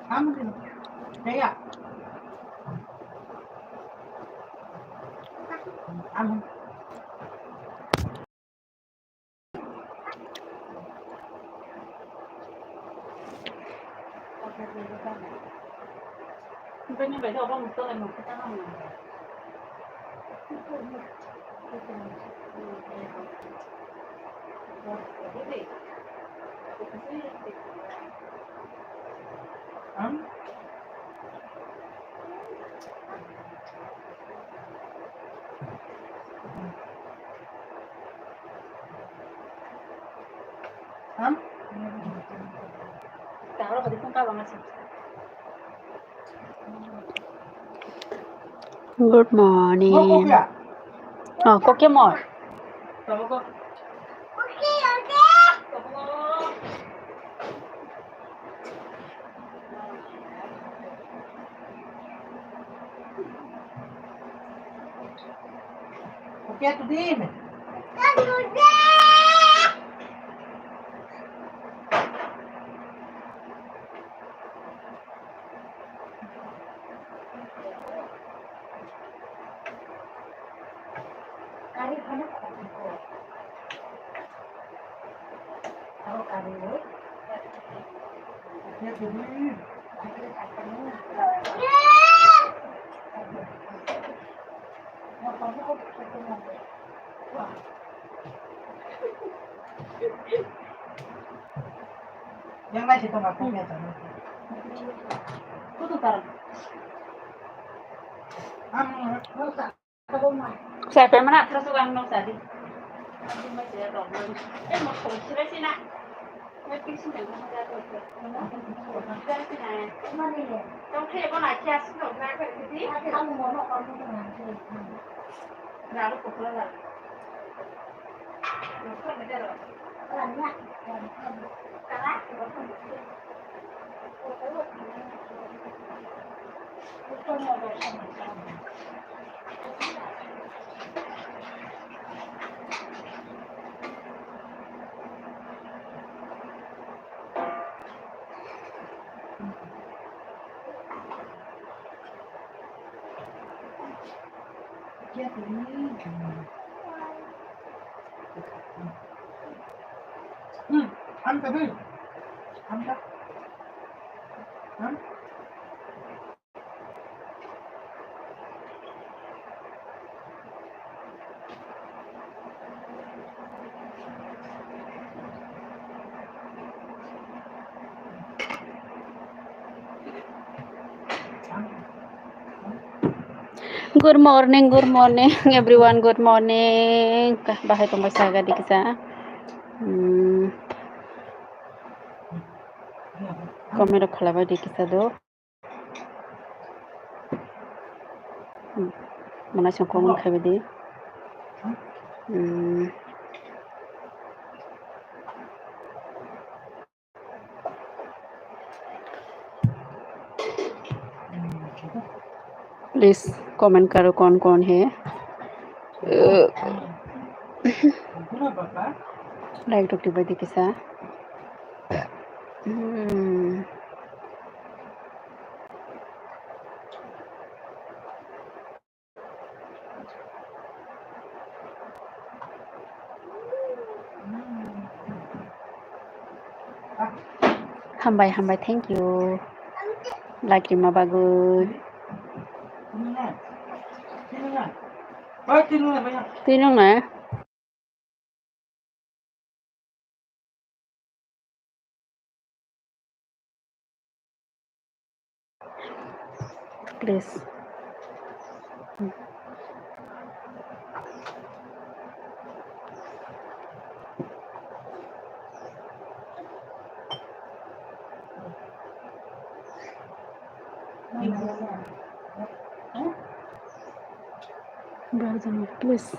ăn thì đấy ạ ăn Bên như vậy thôi không tôi là một cái tao không ăn ăn Cáo là phải không cao bằng là Good ngô cô morning. kìa Có kiếm mỏi. Rồi cô ok tôi đi này ok tôi đi yang lain situ nggak punya jangan cô tụt tara Xài phải mà nè. terus uang nong tadi nanti masih ada orang mau kalau sih sih nak nanti sih nggak mau ada tuh dari sini mana ini trong khi có lại cha sức động ra vậy thì không muốn họ còn không làm gì ra lúc cuộc là nó không phải rồi làm nhá cả lát thì vẫn không được không một rồi kia tôi đi ăn cái gì ăn cái ăn Good morning everyone. Good morning. Bahay tong saga di kisa. Komero khalaba di kisa do. Mana sing komen khabe di. Please comment करो कौन है. Like to tiba di kisa. Hambai thank you. Like lima bagus. Tinong na. Please. Brother, please.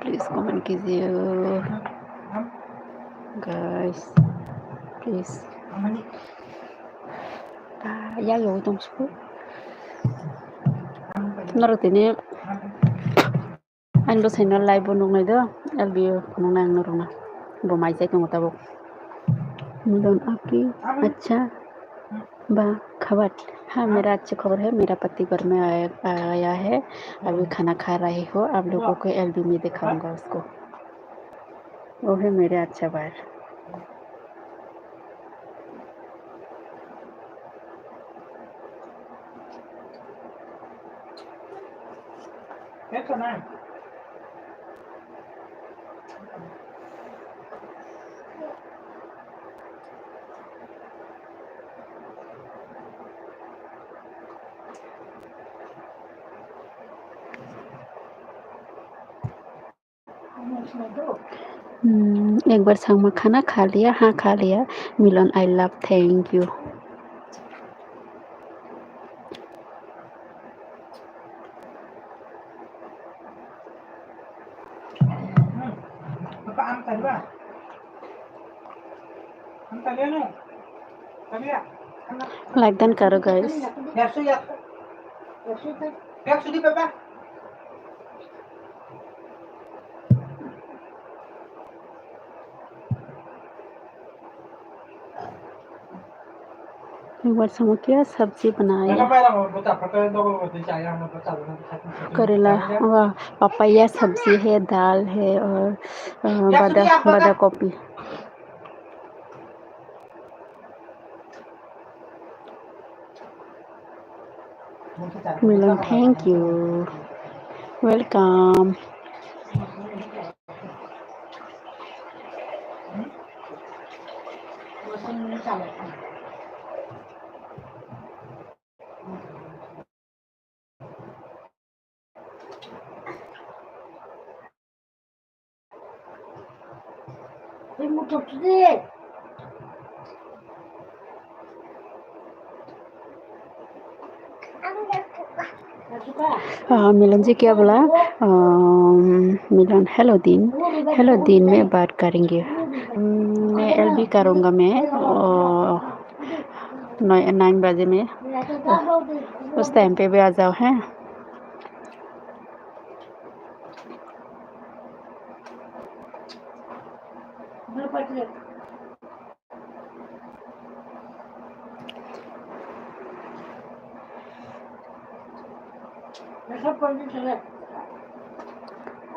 Please comment कीजिए guys, please. ya yo tong sku narotini anh bữa nó live bonung này đó albio nong nang norona bo mai sai tong tabok मिलन आपकी अच्छा बा खबर हाँ मेरा अच्छा खबर है मेरा पति घर में आया है अभी खाना खा रही हो आप लोगों को एलबी में दिखाऊंगा उसको वो है मेरे अच्छा बार Eso no es. एक बार संग में खाना खा लिया हाँ खा लिया Milan I love thank you Apa am tadi ba? Am tadi ano? Tadi ya? Like done करो guys Yaksu yak. Yaksu di baba. एक बार समझ क्या सब्जी बनाया Apa yang mau buat apa? Kalau dong mau beli ayam mau buat apa? करेला papaya सब्जी है दाल है और बादा कॉपी Milan thank you welcome Milan ji क्या बोला मिलन हेलो दिन में बात करेंगे मैं एलबी करूँगा मैं 9 बजे में उस टाइम पे भी आ जाओ हैं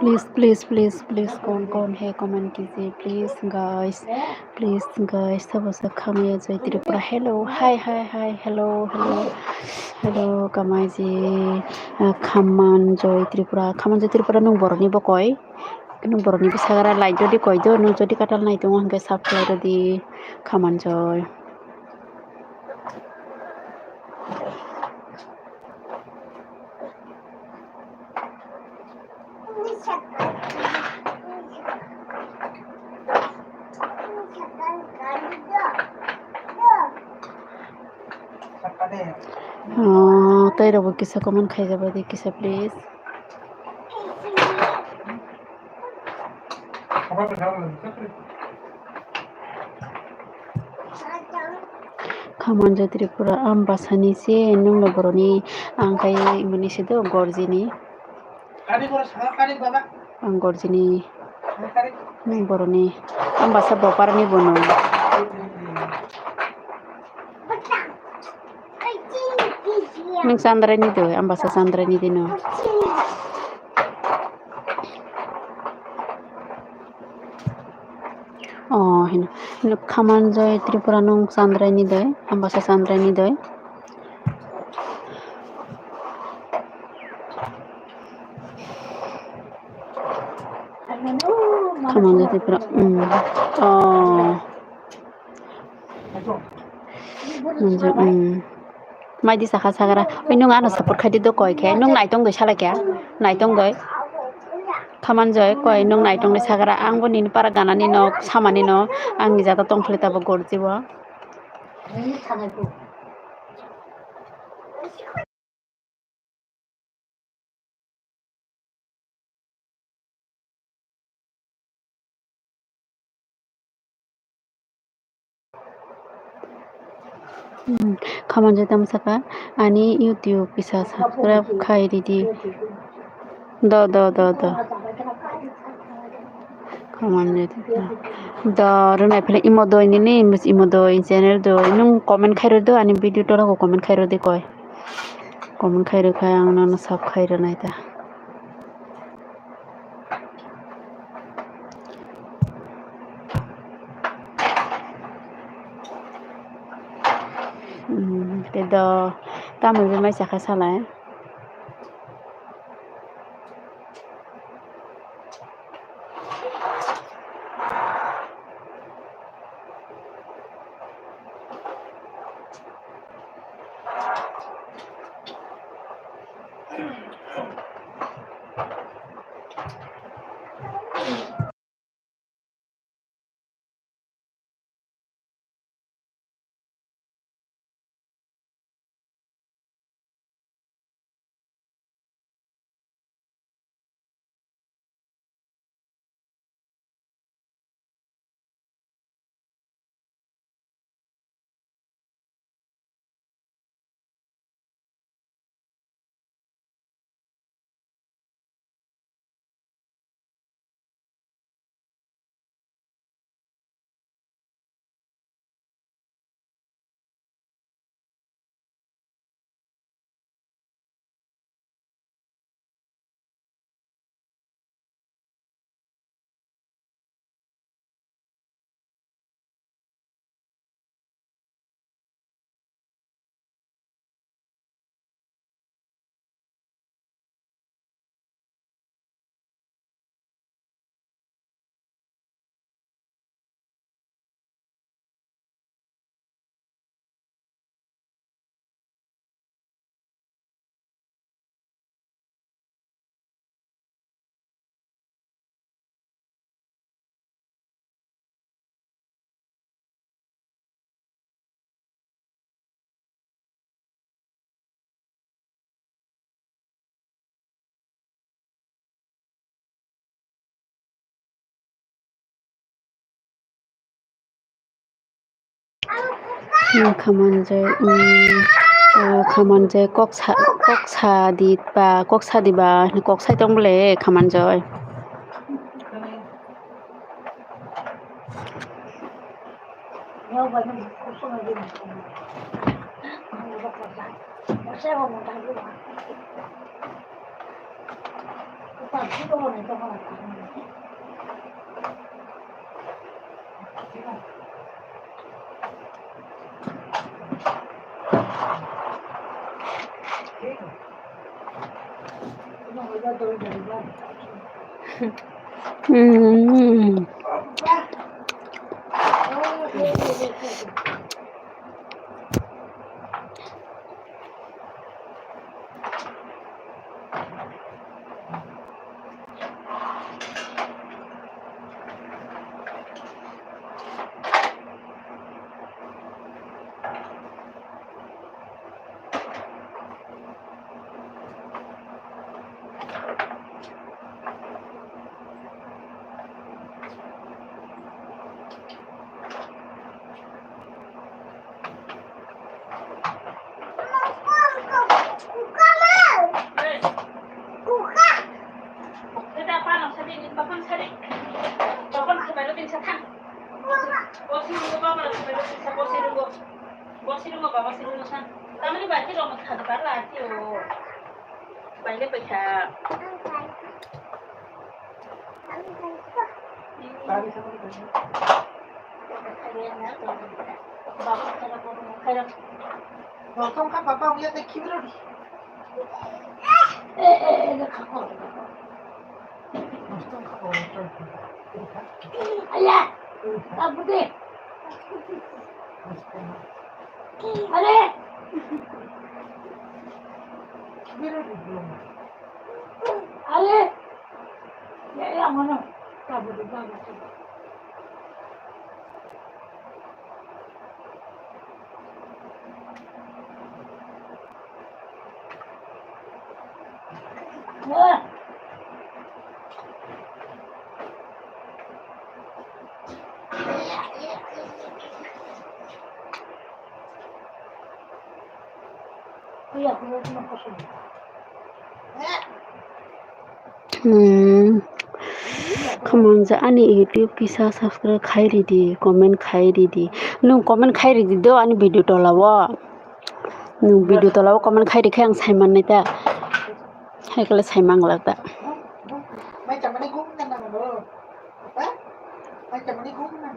प्लीज़ प्लीज़ प्लीज़ प्लीज़ कौन कौन है कमेंट कीजिए प्लीज़ गाइस सब से खामिया जय त्रिपुरा हेलो हाय हाय हाय हेलो हेलो हेलो कमाई जी खामान जय त्रिपुरा नों बरनि बकय नों बरनि बिसागरा लाइट जदि कयदो नों जदि काटाल नाय दङ हंगे साबस्क्राइब दि खामान जय तै रबो किसा कमेंट खाइ जाबा दे किसा प्लीज खामान जय त्रिपुरा आम बासानि से नों बरनि आंखाय मोनैसो दो गरजिनि आं गरजिनि नों बरनि आं बासा बपारनि बनो नों सान्द्रानि दो आं बासा सान्द्रानि दिनो हिनो खामान जय त्रिपुरा नों सान्द्रानि दो आं बासा सान्द्रानि दो खामान जय त्रिपुरा माइदि साखा सागरा ओइ नों आनो सपोर्ट खाइदि दो कयखे नों नाइटं गय सालायखे नाइटं गय खामान जय कय नों नाइटं गय सागरा आंबो निनि पारा गानानि न सामानि न आंनि जाता तंफ्लेताबो गरजिबो Kaman jeta masaka ani YouTube bisa subscribe khai didi. Do. Kaman jeta. Do runai phele imo do ini mus imo do in channel do nung comment khai do ani video to ko comment khai de koi. Comment khai ang na sub khai nai ta. Te do tamil mai sakha sala. Kaman je kok sa di ba kok sai tong le kaman joy. Welcome ka papa uya te kibro di. Ayah, apa deh? Ale, ale, ya mana? Kamu di mana? Iya, punya cuma kosong. Kamu ani YouTube bisa subscribe khairi di, comment khairi di. Nu comment khairi di do ani video to lawa. Nu video to lawa comment khairi khe ang saiman nita. Hai kala saimang lagta. Macam mana gum na bro? Apa? Macam mana gum na?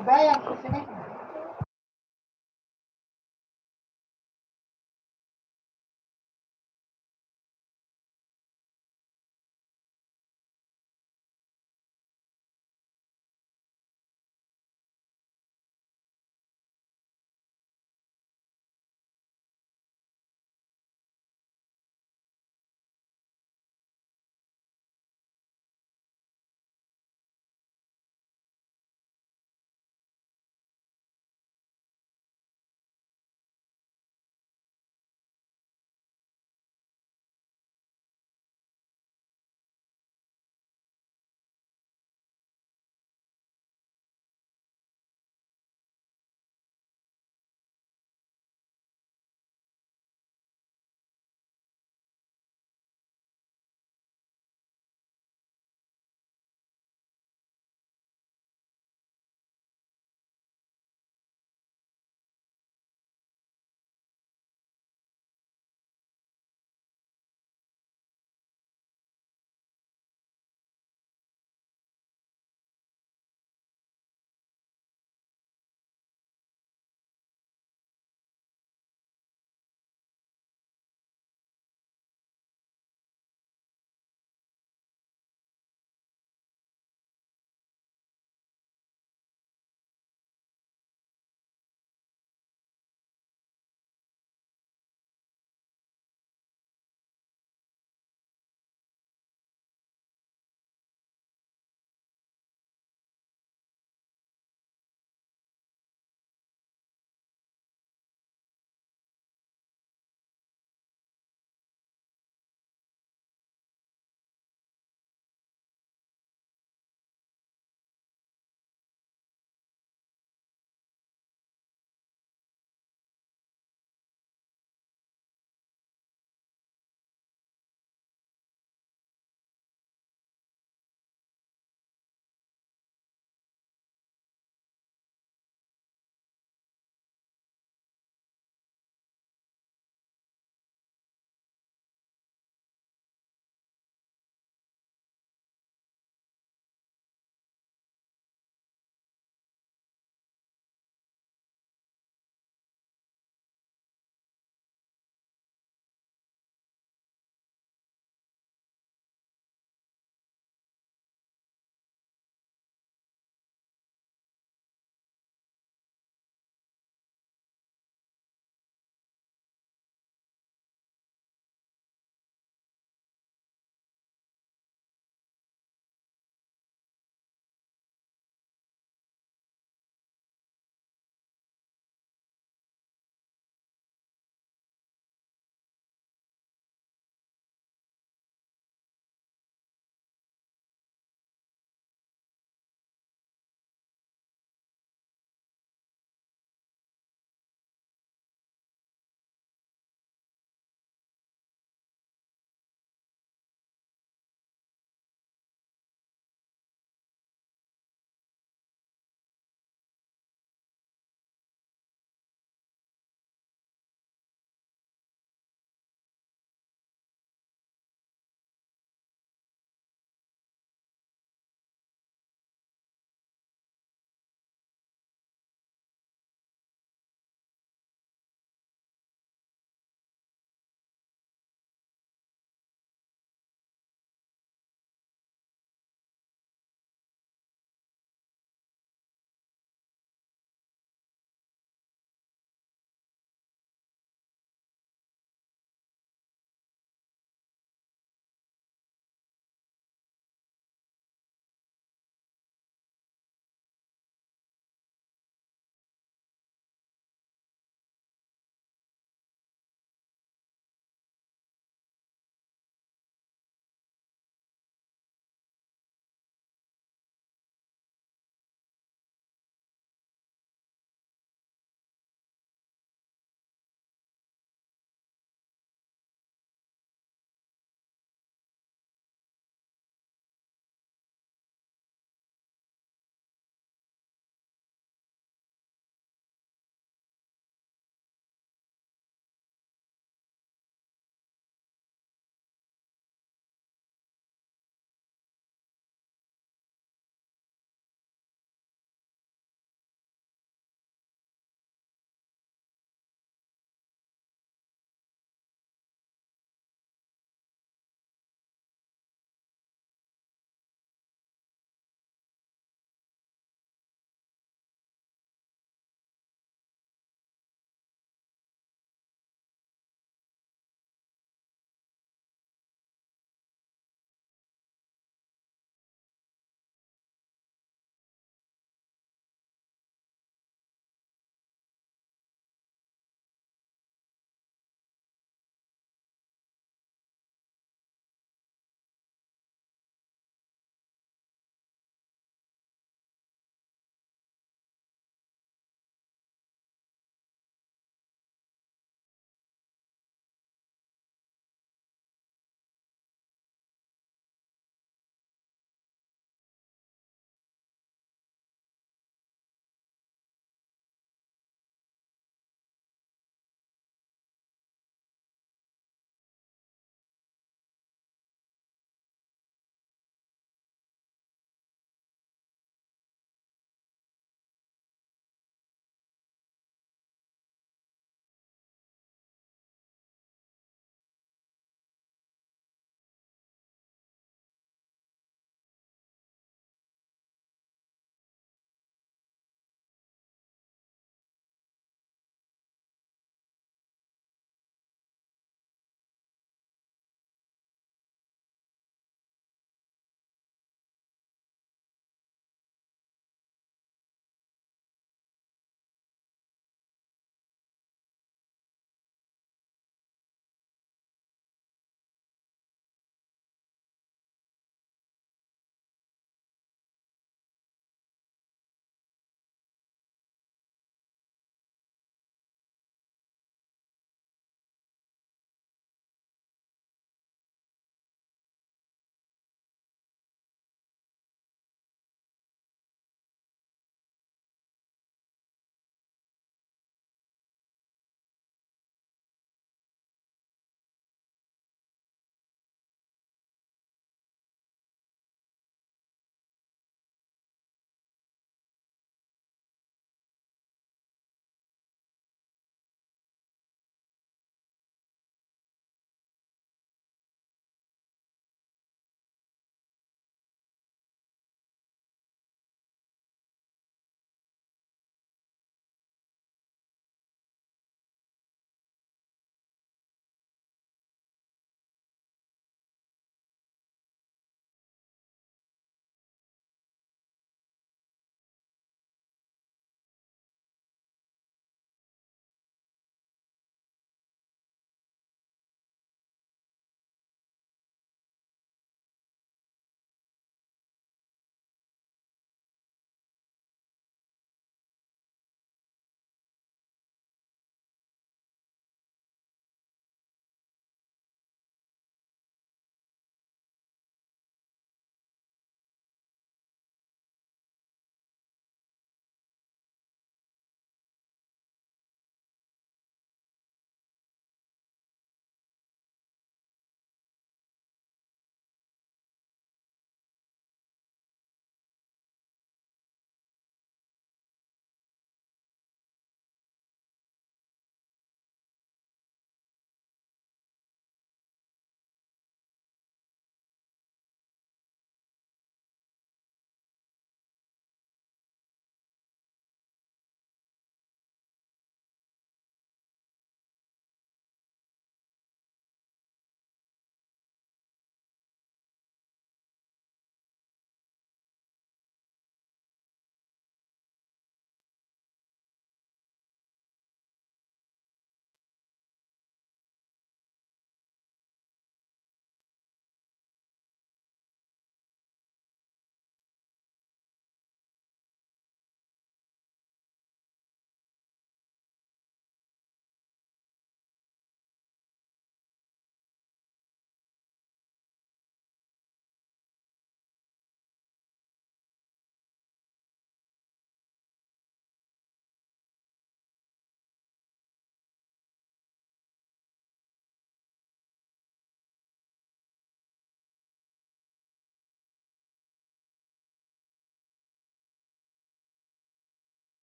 Bayang ko sini.